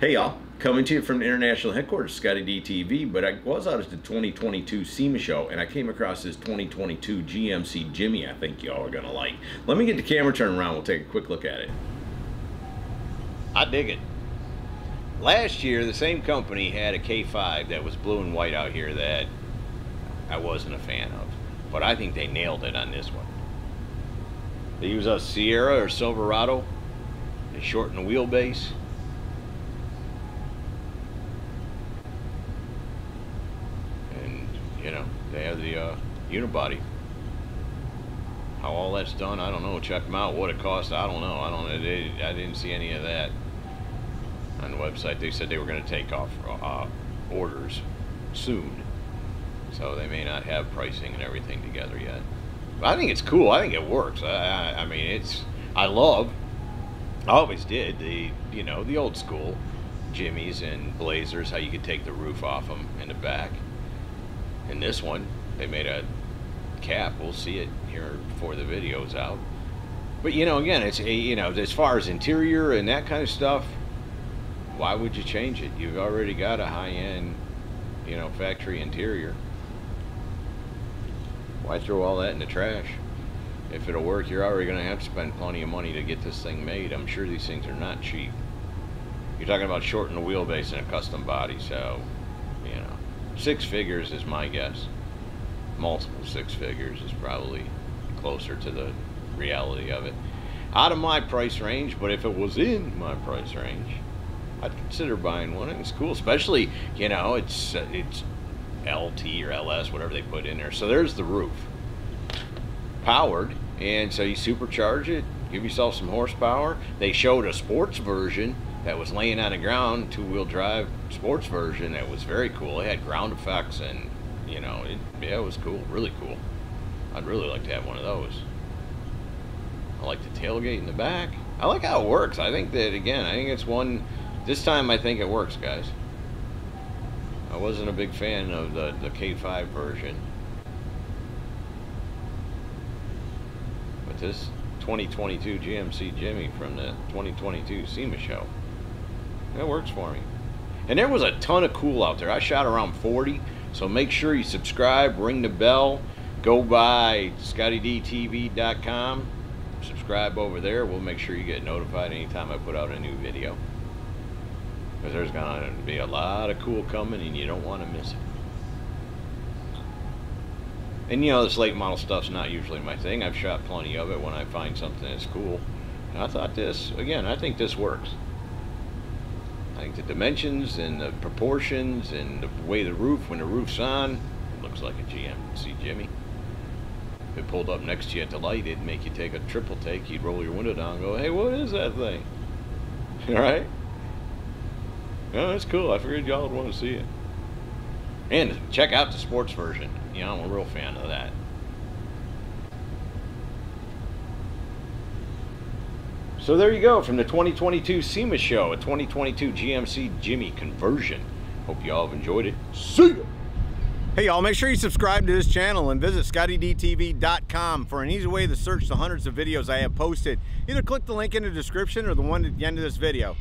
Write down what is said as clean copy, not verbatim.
Hey y'all, coming to you from the international headquarters, Scotty D TV, but I was out at the 2022 SEMA show and I came across this 2022 GMC Jimmy I think y'all are gonna like. Let me get the camera turned around, we'll take a quick look at it. I dig it. Last year, the same company had a K5 that was blue and white out here that I wasn't a fan of, but I think they nailed it on this one. They use a Sierra or Silverado, they shorten the wheelbase. You know, they have the unibody. How all that's done, I don't know. Check them out. What it costs, I don't know. I didn't see any of that on the website. They said they were going to take off orders soon, so they may not have pricing and everything together yet. But I think it's cool. I think it works. I mean, I always did the old school Jimmys and Blazers. How you could take the roof off them in the back. In this one, they made a cap. We'll see it here before the video's out. But again, it's as far as interior and that kind of stuff, why would you change it? You've already got a high-end, factory interior. Why throw all that in the trash? If it'll work, you're already going to have to spend plenty of money to get this thing made. I'm sure these things are not cheap. You're talking about shortening the wheelbase in a custom body, so 6 figures is my guess. Multiple 6 figures is probably closer to the reality of it. Out of my price range, but if it was in my price range, I'd consider buying one. It's cool, especially, it's LT or LS, whatever they put in there. So there's the roof. Powered, and so you supercharge it, give yourself some horsepower. They showed a sports version that was laying on the ground, 2-wheel drive sports version that was very cool. It had ground effects and, it was cool, really cool. I'd really like to have one of those. I like the tailgate in the back. I like how it works. I think that, again, it's one, this time I think it works, guys. I wasn't a big fan of the K5 version. But this 2022 GMC Jimmy from the 2022 SEMA show, it works for me. And there was a ton of cool out there. I shot around 40, so make sure you subscribe, ring the bell, go by scottydtv.com, subscribe over there. We'll make sure you get notified anytime I put out a new video, because there's going to be a lot of cool coming and you don't want to miss it. And this late model stuff's not usually my thing. I've shot plenty of it when I find something that's cool. And I thought this, again, I think this works. I think the dimensions and the proportions and the way the roof, when the roof's on, it looks like a GMC Jimmy. If it pulled up next to you at the light, it'd make you take a triple take. You'd roll your window down and go, hey, what is that thing? All right? No, that's cool. I figured y'all would want to see it. And check out the sports version. I'm a real fan of that. So there you go, from the 2022 SEMA show, a 2022 GMC Jimmy conversion. Hope you all have enjoyed it. See ya! Hey y'all, make sure you subscribe to this channel and visit scottydtv.com for an easy way to search the hundreds of videos I have posted. Either click the link in the description or the one at the end of this video.